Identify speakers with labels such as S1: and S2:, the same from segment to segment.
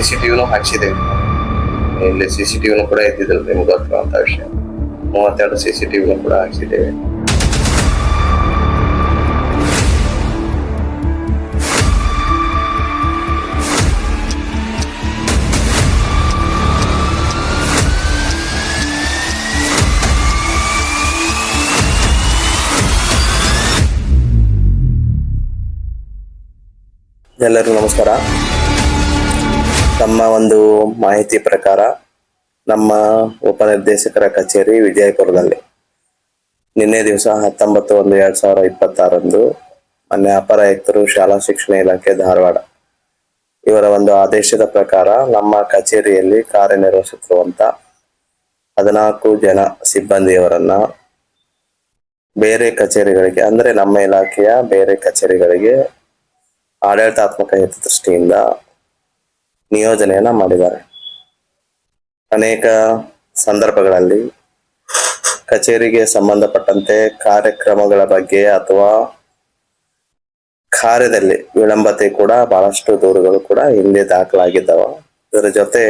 S1: CCTVನೂ ಹಾಕ್ಸಿದ್ದೇವೆ. ಇಲ್ಲಿ CCTVನೂ ಕೂಡ ಇದ್ದಿದ್ದಿಲ್ಲ ನಿಮ್ಗೆ ಗೊತ್ತಿರುವಂತ ವಿಷಯ. 32 CCTVನೂ ಕೂಡ ಹಾಕ್ಸಿದ್ದೇವೆ. ಎಲ್ಲರಿಗೂ ನಮಸ್ಕಾರ. ನಮ್ಮ ಒಂದು ಮಾಹಿತಿ ಪ್ರಕಾರ ನಮ್ಮ ಉಪನಿರ್ದೇಶಕರ ಕಚೇರಿ ವಿಜಯಪುರದಲ್ಲಿ ನಿನ್ನೆ ದಿವಸ 19/1/2026 ಮಾನ್ಯ ಅಪರ ಆಯುಕ್ತರು ಶಾಲಾ ಶಿಕ್ಷಣ ಇಲಾಖೆ ಧಾರವಾಡ ಇವರ ಒಂದು ಆದೇಶದ ಪ್ರಕಾರ ನಮ್ಮ ಕಚೇರಿಯಲ್ಲಿ ಕಾರ್ಯನಿರ್ವಹಿಸುತ್ತಿರುವಂತ 14 ಜನ ಸಿಬ್ಬಂದಿಯವರನ್ನ ಬೇರೆ ಕಚೇರಿಗಳಿಗೆ, ಅಂದ್ರೆ ನಮ್ಮ ಇಲಾಖೆಯ ಬೇರೆ ಕಚೇರಿಗಳಿಗೆ ಆಡಳಿತಾತ್ಮಕ ಹಿತದೃಷ್ಟಿಯಿಂದ ನಿಯೋಜನೆಯನ್ನ ಮಾಡಿದ್ದಾರೆ. ಅನೇಕ ಸಂದರ್ಭಗಳಲ್ಲಿ ಕಚೇರಿಗೆ ಸಂಬಂಧಪಟ್ಟಂತೆ ಕಾರ್ಯಕ್ರಮಗಳ ಬಗ್ಗೆ ಅಥವಾ ಕಾರ್ಯದಲ್ಲಿ ವಿಳಂಬತೆ ಕೂಡ ಬಹಳಷ್ಟು ದೂರುಗಳು ಕೂಡ ಹಿಂದೆ ದಾಖಲಾಗಿದ್ದಾವ. ಇದರ ಜೊತೆ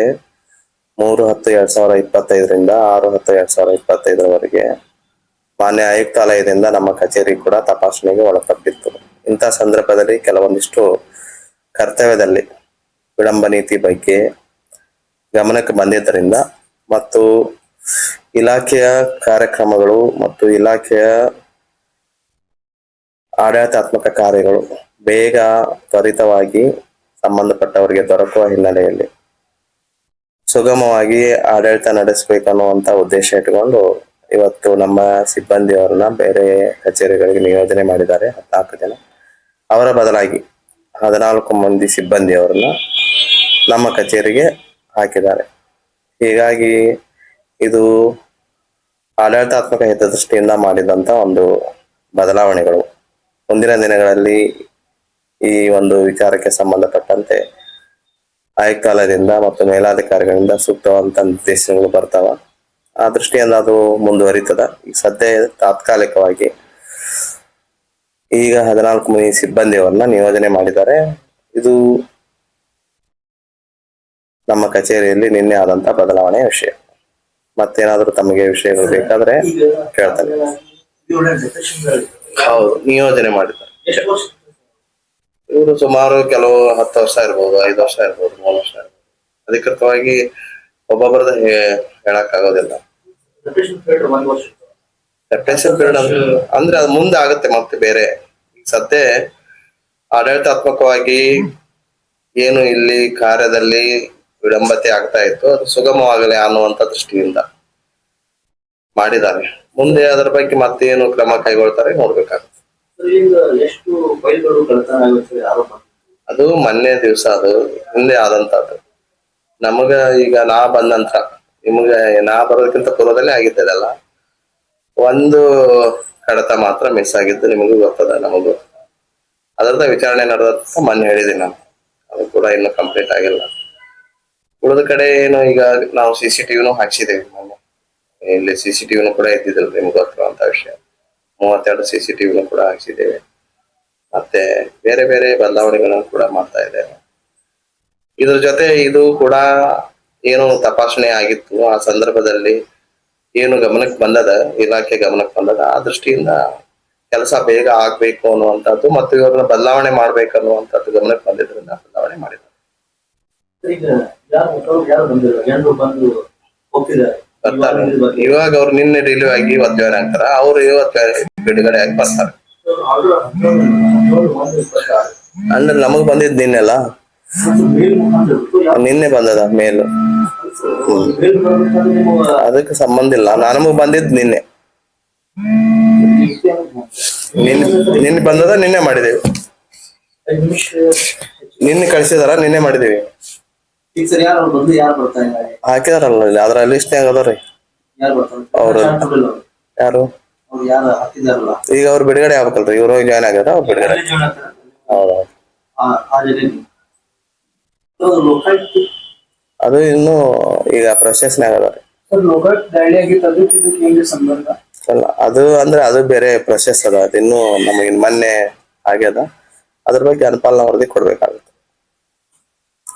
S1: 3/10/2025 6/10/2025 ಮಾನ್ಯ ಆಯುಕ್ತಾಲಯದಿಂದ ನಮ್ಮ ಕಚೇರಿ ಕೂಡ ತಪಾಸಣೆಗೆ ಒಳಪಟ್ಟಿತ್ತು. ಇಂಥ ಸಂದರ್ಭದಲ್ಲಿ ಕೆಲವೊಂದಿಷ್ಟು ಕರ್ತವ್ಯದಲ್ಲಿ ವಿಳಂಬ ನೀತಿ ಬಗ್ಗೆ ಗಮನಕ್ಕೆ ಬಂದಿದ್ದರಿಂದ ಮತ್ತು ಇಲಾಖೆಯ ಕಾರ್ಯಕ್ರಮಗಳು ಮತ್ತು ಇಲಾಖೆಯ ಆಡಳಿತಾತ್ಮಕ ಕಾರ್ಯಗಳು ಬೇಗ ತ್ವರಿತವಾಗಿ ಸಂಬಂಧಪಟ್ಟವರಿಗೆ ದೊರಕುವ ಹಿನ್ನೆಲೆಯಲ್ಲಿ ಸುಗಮವಾಗಿ ಆಡಳಿತ ನಡೆಸಬೇಕನ್ನುವಂತ ಉದ್ದೇಶ ಇಟ್ಟುಕೊಂಡು ಇವತ್ತು ನಮ್ಮ ಸಿಬ್ಬಂದಿಯವರನ್ನ ಬೇರೆ ಕಚೇರಿಗಳಿಗೆ ನಿಯೋಜನೆ ಮಾಡಿದ್ದಾರೆ. 14 ಜನ. ಅವರ ಬದಲಾಗಿ 14 ಮಂದಿ ಸಿಬ್ಬಂದಿಯವರನ್ನ ನಮ್ಮ ಕಚೇರಿಗೆ ಹಾಕಿದ್ದಾರೆ. ಹೀಗಾಗಿ ಇದು ಆಡಳಿತಾತ್ಮಕ ಹಿತದೃಷ್ಟಿಯಿಂದ ಮಾಡಿದಂತ ಒಂದು ಬದಲಾವಣೆಗಳು. ಮುಂದಿನ ದಿನಗಳಲ್ಲಿ ಈ ಒಂದು ವಿಚಾರಕ್ಕೆ ಸಂಬಂಧಪಟ್ಟಂತೆ ಆಯುಕ್ತಾಲಯದಿಂದ ಮತ್ತು ಮೇಲಾಧಿಕಾರಿಗಳಿಂದ ಸೂಕ್ತವಾದಂತ ನಿರ್ದೇಶನಗಳು ಬರ್ತಾವ. ಆ ದೃಷ್ಟಿಯಿಂದ ಅದು ಮುಂದುವರಿತದ. ಈಗ ಸದ್ಯ ತಾತ್ಕಾಲಿಕವಾಗಿ ಈಗ 14 ಮಂದಿ ಸಿಬ್ಬಂದಿಯವರನ್ನ ನಿಯೋಜನೆ ಮಾಡಿದ್ದಾರೆ. ಇದು ನಮ್ಮ ಕಚೇರಿಯಲ್ಲಿ ನಿನ್ನೆ ಆದಂತ ಬದಲಾವಣೆಯ ವಿಷಯ. ಮತ್ತೇನಾದ್ರೂ ತಮಗೆ ವಿಷಯಗಳು ಬೇಕಾದ್ರೆ ಕೇಳ್ತಾರೆ. ಹೌದು, ನಿಯೋಜನೆ ಮಾಡಿದ್ದಾರೆ. ಇವರು ಸುಮಾರು ಕೆಲವು 10 ವರ್ಷ ಇರ್ಬೋದು, 5 ವರ್ಷ ಇರ್ಬೋದು, 3 ವರ್ಷ ಇರ್ಬೋದು. ಅಧಿಕೃತವಾಗಿ ಒಬ್ಬೊಬ್ಬರದ ಹೇಳಕ್ ಆಗೋದಿಲ್ಲ. ರೆಪ್ಯುಟೇಷನ್ ಪೀರಿಯಡ್ ಅಂದ್ರೆ ಅದು ಮುಂದೆ ಆಗುತ್ತೆ. ಮತ್ತೆ ಬೇರೆ ಈಗ ಸದ್ಯ ಆಡಳಿತಾತ್ಮಕವಾಗಿ ಏನು ಇಲ್ಲಿ ಕಾರ್ಯದಲ್ಲಿ ವಿಳಂಬತೆ ಆಗ್ತಾ ಇತ್ತು ಅದು ಸುಗಮವಾಗಲಿ ಅನ್ನುವಂತ ದೃಷ್ಟಿಯಿಂದ ಮಾಡಿದ್ದಾರೆ. ಮುಂದೆ ಅದರ ಬಗ್ಗೆ ಮತ್ತೇನು ಕ್ರಮ ಕೈಗೊಳ್ತಾರೆ ನೋಡ್ಬೇಕಾಗುತ್ತೆ. ಅದು ಮೊನ್ನೆ ದಿವಸ ಅದು ಹಿಂದೆ ಆದಂತದ್ದು. ನಮಗ ಈಗ ನಾ ಬಂದ ನಂತರ ನಿಮ್ಗೆ ನಾ ಬರೋದಕ್ಕಿಂತ ಪೂರ್ವದಲ್ಲೇ ಆಗಿದ್ದಲ್ಲ. ಒಂದು ಕಡತ ಮಾತ್ರ ಮಿಸ್ ಆಗಿದ್ದು ನಿಮಗೂ ಗೊತ್ತದ, ನಮಗೂ ಅದರದ ವಿಚಾರಣೆ ನಡೆದ ಮೊನ್ನೆ ಹೇಳಿದ್ದೀನಿ ನಾನು. ಅದು ಕೂಡ ಇನ್ನು ಕಂಪ್ಲೀಟ್ ಆಗಿಲ್ಲ. ಉಳಿದ ಕಡೆ ಏನು ಈಗ ನಾವು CCTVನೂ ಹಾಕ್ಸಿದ್ದೇವೆ. ಮೊನ್ನೆ ಇಲ್ಲಿ CCTVನೂ ಕೂಡ ಇದ್ದಿದ್ದಿಲ್ಲ ನಿಮ್ಗೆ ಗೊತ್ತಿರುವಂತ ವಿಷಯ. 32 CCTVನೂ ಕೂಡ ಹಾಕ್ಸಿದ್ದೇವೆ. ಮತ್ತೆ ಬೇರೆ ಬೇರೆ ಬದಲಾವಣೆಗಳನ್ನು ಕೂಡ ಮಾಡ್ತಾ ಇದ್ದೇವೆ. ಇದ್ರ ಜೊತೆ ಇದು ಕೂಡ ಏನು ತಪಾಸಣೆ ಆಗಿತ್ತು ಆ ಸಂದರ್ಭದಲ್ಲಿ ಏನು ಗಮನಕ್ಕೆ ಬಂದದ, ಇಲಾಖೆ ಗಮನಕ್ಕೆ ಬಂದದ, ಆ ದೃಷ್ಟಿಯಿಂದ ಕೆಲಸ ಬೇಗ ಆಗ್ಬೇಕು ಅನ್ನುವಂಥದ್ದು ಮತ್ತು ಇವ್ರನ್ನ ಬದಲಾವಣೆ ಮಾಡ್ಬೇಕು ಅನ್ನುವಂಥದ್ದು ಗಮನಕ್ಕೆ ಬಂದಿದ್ರಿಂದ ಬದಲಾವಣೆ ಮಾಡಿದ್ದಾರೆ. ಇವಾಗ ಅವ್ರು ನಿನ್ನೆ ರಿಲೀವ್ ಆಗಿ ಇವತ್ತು ಜಾಯ್ನ್ ಆಗ್ತಾರ. ಅವ್ರು ಇವತ್ತು ಬಿಡುಗಡೆ ಆಗಿ ಬರ್ತಾರೆ. ಅಂದ್ರೆ ನಮಗ್ ಬಂದಿದ್ ನಿನ್ನೆಲ್ಲ, ನಿನ್ನೆ ಬಂದದ ಮೇಲು. ಅದಕ್ಕೆ ಸಂಬಂಧ ಇಲ್ಲ. ನಮಗ್ ಬಂದಿದ್ ನಿನ್ನೆ ಬಂದದ. ನಿನ್ನೆ ಮಾಡಿದೇವಿ. ನಿನ್ನೆ ಕಳ್ಸಿದಾರ, ನಿನ್ನೆ ಮಾಡಿದೇವಿ. ಹಾಕಿದಾರಲ್ಲ ಅದ್ರ ಲಿಸ್ಟ್ ಆಗದ್ರಿ. ಅವ್ರು ಯಾರು ಈಗ ಅವ್ರು ಬಿಡುಗಡೆ ಆಗ್ಬೇಕಲ್ರಿ. ಇವ್ರು ಜಾಯ್ನ್ ಆಗ್ಯಾರ, ಅವ್ರು ಬಿಡುಗಡೆ. ಹೌದೌದು. ಅದು ಇನ್ನು ಈಗ ಪ್ರೊಸೆಸ್ನಾಗ ಅದ. ಅಲ್ಲ, ಅದು ಅಂದ್ರೆ ಅದು ಬೇರೆ ಪ್ರೊಸೆಸ್ ಅದ. ಅದು ಇನ್ನು ನಮಗೆ ಮೊನ್ನೆ ಆಗ್ಯದ. ಅದ್ರ ಬಗ್ಗೆ ಅನುಪಾಲನಾ ವರದಿ ಕೊಡ್ಬೇಕಾಗುತ್ತೆ.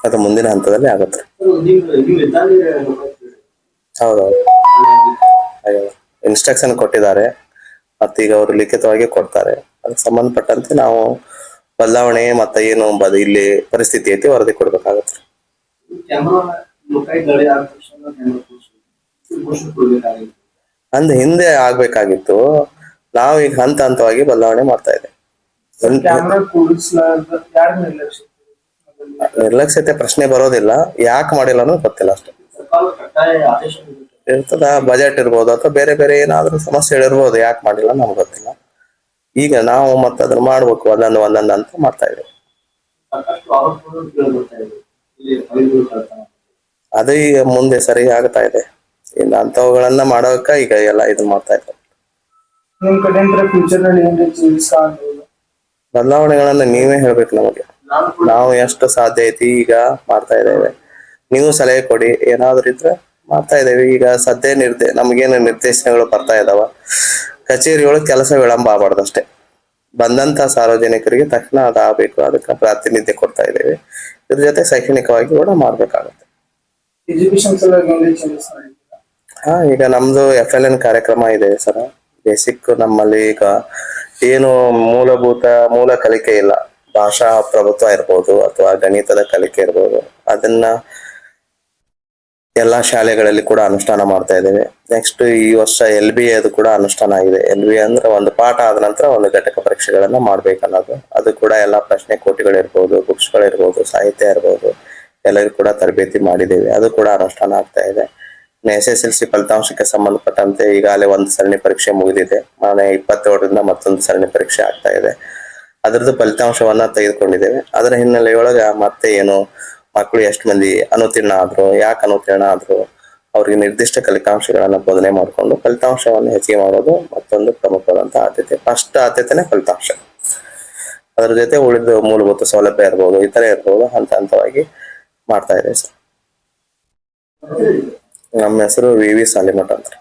S1: ಅದು ಮುಂದಿನ ಹಂತದಲ್ಲಿ ಆಗುತ್ತೆ. ಹೌದೌದು, ಇನ್ಸ್ಟ್ರಕ್ಷನ್ ಕೊಟ್ಟಿದ್ದಾರೆ, ಮತ್ತೀಗ ಅವರು ಲಿಖಿತವಾಗಿ ಕೊಡ್ತಾರೆ. ಅದಕ್ಕೆ ಸಂಬಂಧಪಟ್ಟಂತೆ ನಾವು ಬದಲಾವಣೆ ಮತ್ತೆ ಏನು ಇಲ್ಲಿ ಪರಿಸ್ಥಿತಿ ಐತಿ ವರದಿ ಕೊಡ್ಬೇಕಾಗತ್ತೆ. ಅಂದ್ ಹಿಂದೆ ಆಗ್ಬೇಕಾಗಿತ್ತು, ನಾವು ಈಗ ಹಂತ ಹಂತವಾಗಿ ಬದಲಾವಣೆ ಮಾಡ್ತಾ ಇದ್ದೇವೆ. ನಿರ್ಲಕ್ಷ್ಯತೆ ಪ್ರಶ್ನೆ ಬರೋದಿಲ್ಲ, ಯಾಕೆ ಮಾಡಿಲ್ಲ ಅನ್ನೋದು ಗೊತ್ತಿಲ್ಲ ಅಷ್ಟೇ. ಇರ್ತದ, ಬಜೆಟ್ ಇರ್ಬೋದು ಅಥವಾ ಬೇರೆ ಬೇರೆ ಏನಾದ್ರೂ ಸಮಸ್ಯೆಗಳಿರ್ಬೋದು, ಯಾಕೆ ಮಾಡಿಲ್ಲ ನಮ್ಗೆ ಗೊತ್ತಿಲ್ಲ. ಈಗ ನಾವು ಮತ್ತೆ ಅದನ್ನ ಮಾಡ್ಬೇಕು, ಒಂದೊಂದು ಅಂತ ಮಾಡ್ತಾ ಇದ್ದೇವೆ. ಅದು ಈಗ ಮುಂದೆ ಸರಿ ಆಗ್ತಾ ಇದೆ. ಇನ್ನು ಅಂತವುಗಳನ್ನ ಮಾಡೋಕ ಈಗ ಎಲ್ಲ ಇದನ್ನ ಮಾಡ್ತಾ ಇದ್ದಾರೆ. ಬದಲಾವಣೆಗಳನ್ನ ನೀವೇ ಹೇಳ್ಬೇಕು ನಮಗೆ. ನಾವು ಎಷ್ಟು ಸಾಧ್ಯ ಐತಿ ಈಗ ಮಾಡ್ತಾ ಇದ್ದೇವೆ. ನೀವು ಸಲಹೆ ಕೊಡಿ, ಏನಾದ್ರು ಇದ್ರೆ ಮಾಡ್ತಾ ಇದ್ದೇವೆ. ಈಗ ಸದ್ಯ ನಮ್ಗೇನು ನಿರ್ದೇಶನಗಳು ಬರ್ತಾ ಇದಾವ, ಕಚೇರಿಯೊಳಗೆ ಕೆಲಸ ವಿಳಂಬ ಆಗಬಾರ್ದು ಅಷ್ಟೇ. ಬಂದಂತ ಸಾರ್ವಜನಿಕರಿಗೆ ತಕ್ಷಣ ಅದಾಗಬೇಕು, ಅದಕ್ಕೆ ಪ್ರಾತಿನಿಧ್ಯ ಕೊಡ್ತಾ ಇದ್ದೇವೆ. ಇದ್ರ ಜೊತೆ ಶೈಕ್ಷಣಿಕವಾಗಿ ಕೂಡ ಮಾಡ್ಬೇಕಾಗುತ್ತೆ. ಈಗ ನಮ್ದು FLN ಕಾರ್ಯಕ್ರಮ ಇದೆ ಸರ್. ಬೇಸಿಕ್ ನಮ್ಮಲ್ಲಿ ಈಗ ಏನು ಮೂಲ ಕಲಿಕೆ ಇಲ್ಲ, ಭಾಷಾ ಪ್ರಭುತ್ವ ಇರ್ಬೋದು ಅಥವಾ ಗಣಿತದ ಕಲಿಕೆ ಇರ್ಬೋದು, ಅದನ್ನ ಎಲ್ಲಾ ಶಾಲೆಗಳಲ್ಲಿ ಕೂಡ ಅನುಷ್ಠಾನ ಮಾಡ್ತಾ ಇದ್ದೇವೆ. ನೆಕ್ಸ್ಟ್ ಈ ವರ್ಷ LBA ಅದು ಕೂಡ ಅನುಷ್ಠಾನ ಆಗಿದೆ. LBA ಅಂದ್ರೆ ಒಂದು ಪಾಠ ಆದ ನಂತರ ಒಂದು ಘಟಕ ಪರೀಕ್ಷೆಗಳನ್ನ ಮಾಡ್ಬೇಕನ್ನೋದು. ಅದು ಕೂಡ ಎಲ್ಲಾ ಪ್ರಶ್ನೆ ಕೋಟಿಗಳಿರ್ಬೋದು, ಬುಕ್ಸ್ಗಳಿರ್ಬೋದು, ಸಾಹಿತ್ಯ ಇರ್ಬೋದು, ಎಲ್ಲರಿಗೂ ಕೂಡ ತರಬೇತಿ ಮಾಡಿದ್ದೇವೆ. ಅದು ಕೂಡ ಅನುಷ್ಠಾನ ಆಗ್ತಾ ಇದೆ. SSLC ಫಲಿತಾಂಶಕ್ಕೆ ಸಂಬಂಧಪಟ್ಟಂತೆ ಈಗಾಗಲೇ ಒಂದು ಸರಣಿ ಪರೀಕ್ಷೆ ಮುಗಿದಿದೆ. 27ರಿಂದ ಮತ್ತೊಂದು ಸರಣಿ ಪರೀಕ್ಷೆ ಆಗ್ತಾ ಇದೆ. ಅದರದ್ದು ಫಲಿತಾಂಶವನ್ನ ತೆಗೆದುಕೊಂಡಿದ್ದೇವೆ. ಅದರ ಹಿನ್ನೆಲೆಯೊಳಗ ಮತ್ತೆ ಏನು ಮಕ್ಕಳು ಎಷ್ಟು ಮಂದಿ ಅನುತ್ತೀರ್ಣ ಆದ್ರು, ಯಾಕೆ ಅನುತ್ತೀರ್ಣ ಆದ್ರು, ಅವ್ರಿಗೆ ನಿರ್ದಿಷ್ಟ ಫಲಿತಾಂಶಗಳನ್ನ ಬೋಧನೆ ಮಾಡಿಕೊಂಡು ಫಲಿತಾಂಶವನ್ನು ಹೆಚ್ಚಿಗೆ ಮಾಡೋದು ಮತ್ತೊಂದು ಪ್ರಮುಖವಾದಂತ ಆದ್ಯತೆ. ಫಸ್ಟ್ ಆದ್ಯತೆನೇ ಫಲಿತಾಂಶ. ಅದರ ಜೊತೆ ಉಳಿದ ಮೂಲಭೂತ ಸೌಲಭ್ಯ ಇರ್ಬೋದು, ಇತರೆ ಇರ್ಬೋದು, ಹಂತ ಹಂತವಾಗಿ ಮಾಡ್ತಾ ಇದೆ ಸರ್. ನಮ್ಮ ಹೆಸರು VV ಸಾಲಿಮಠ ಅಂತ.